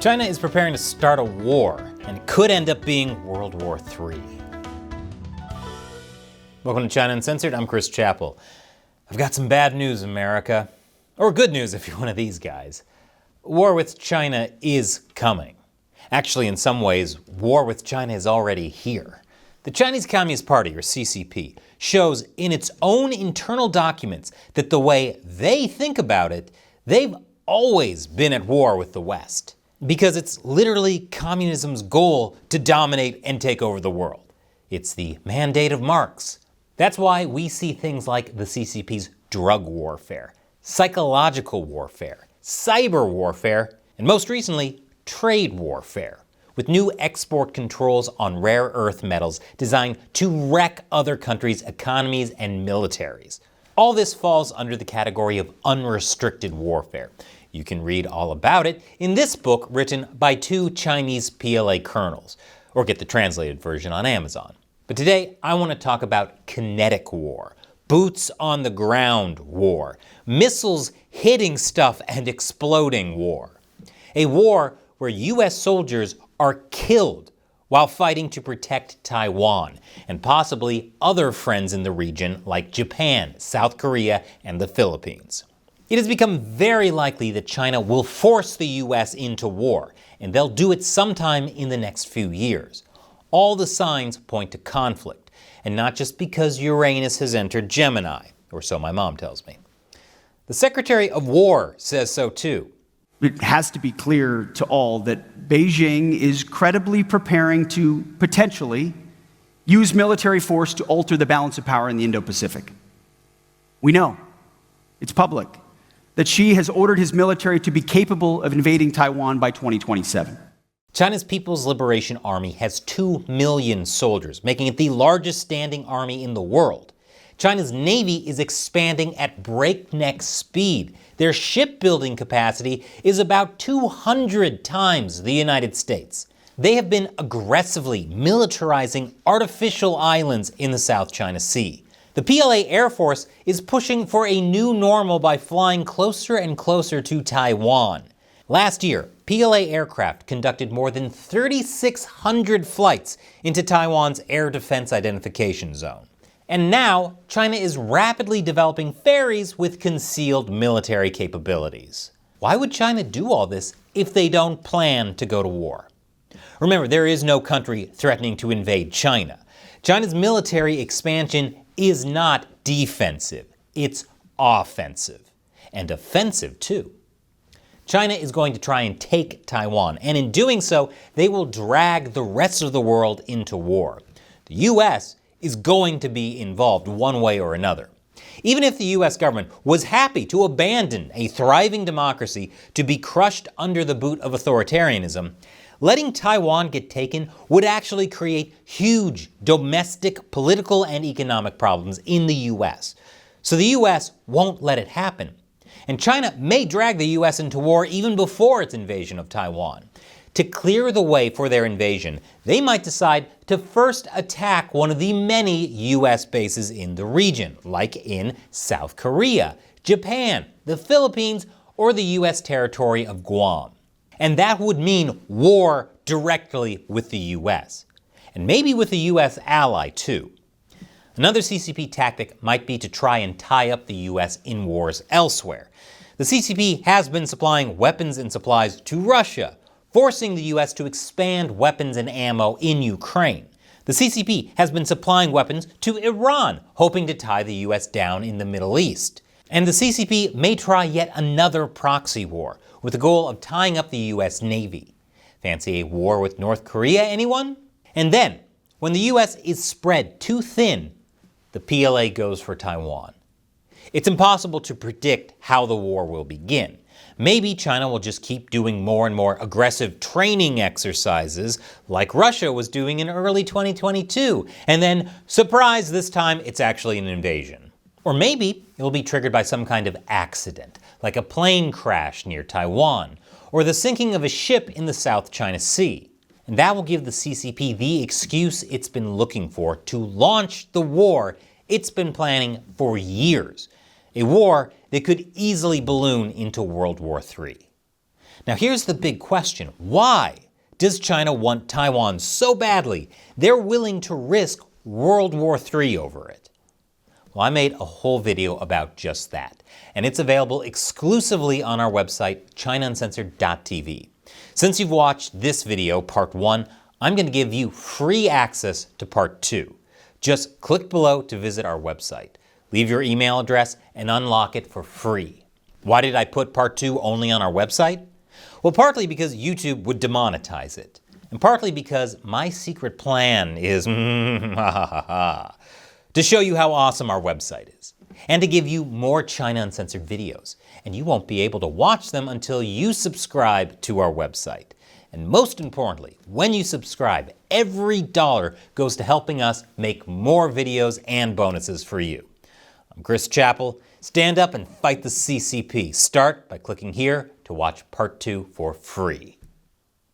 China is preparing to start a war, and it could end up being World War III. Welcome to China Uncensored, I'm Chris Chappell. I've got some bad news, America. Or good news if you're one of these guys. War with China is coming. Actually, in some ways, war with China is already here. The Chinese Communist Party, or CCP, shows in its own internal documents that the way they think about it, they've always been at war with the West. Because it's literally communism's goal to dominate and take over the world. It's the mandate of Marx. That's why we see things like the CCP's drug warfare, psychological warfare, cyber warfare, and most recently, trade warfare, with new export controls on rare earth metals designed to wreck other countries' economies and militaries. All this falls under the category of unrestricted warfare. You can read all about it in this book written by two Chinese PLA colonels, or get the translated version on Amazon. But today, I want to talk about kinetic war, boots on the ground war, missiles hitting stuff and exploding war. A war where US soldiers are killed while fighting to protect Taiwan, and possibly other friends in the region like Japan, South Korea, and the Philippines. It has become very likely that China will force the US into war, and they'll do it sometime in the next few years. All the signs point to conflict, and not just because Uranus has entered Gemini, or so my mom tells me. The Secretary of War says so too. It has to be clear to all that Beijing is credibly preparing to potentially use military force to alter the balance of power in the Indo-Pacific. We know, it's public, that Xi has ordered his military to be capable of invading Taiwan by 2027. China's People's Liberation Army has 2 million soldiers, making it the largest standing army in the world. China's Navy is expanding at breakneck speed. Their shipbuilding capacity is about 200 times the United States. They have been aggressively militarizing artificial islands in the South China Sea. The PLA Air Force is pushing for a new normal by flying closer and closer to Taiwan. Last year, PLA aircraft conducted more than 3,600 flights into Taiwan's Air Defense Identification Zone. And now, China is rapidly developing ferries with concealed military capabilities. Why would China do all this if they don't plan to go to war? Remember, there is no country threatening to invade China. China's military expansion is not defensive, it's offensive. And offensive too. China is going to try and take Taiwan, and in doing so, they will drag the rest of the world into war. The US is going to be involved one way or another. Even if the US government was happy to abandon a thriving democracy to be crushed under the boot of authoritarianism, letting Taiwan get taken would actually create huge domestic political and economic problems in the US. So the US won't let it happen. And China may drag the US into war even before its invasion of Taiwan. To clear the way for their invasion, they might decide to first attack one of the many US bases in the region, like in South Korea, Japan, the Philippines, or the US territory of Guam. And that would mean war directly with the US. And maybe with a US ally too. Another CCP tactic might be to try and tie up the US in wars elsewhere. The CCP has been supplying weapons and supplies to Russia, forcing the US to expand weapons and ammo in Ukraine. The CCP has been supplying weapons to Iran, hoping to tie the US down in the Middle East. And the CCP may try yet another proxy war, with the goal of tying up the US Navy. Fancy a war with North Korea, anyone? And then, when the US is spread too thin, the PLA goes for Taiwan. It's impossible to predict how the war will begin. Maybe China will just keep doing more and more aggressive training exercises like Russia was doing in early 2022, and then, surprise, this time it's actually an invasion. Or maybe it will be triggered by some kind of accident, like a plane crash near Taiwan, or the sinking of a ship in the South China Sea. And that will give the CCP the excuse it's been looking for to launch the war it's been planning for years. A war that could easily balloon into World War III. Now here's the big question. Why does China want Taiwan so badly they're willing to risk World War III over it? Well, I made a whole video about just that, and it's available exclusively on our website, ChinaUncensored.tv. Since you've watched this video, part 1, I'm going to give you free access to part 2. Just click below to visit our website. Leave your email address and unlock it for free. Why did I put part 2 only on our website? Well, partly because YouTube would demonetize it, and partly because my secret plan is to show you how awesome our website is, and to give you more China Uncensored videos. And you won't be able to watch them until you subscribe to our website. And most importantly, when you subscribe, every dollar goes to helping us make more videos and bonuses for you. I'm Chris Chappell. Stand up and fight the CCP. Start by clicking here to watch part 2 for free.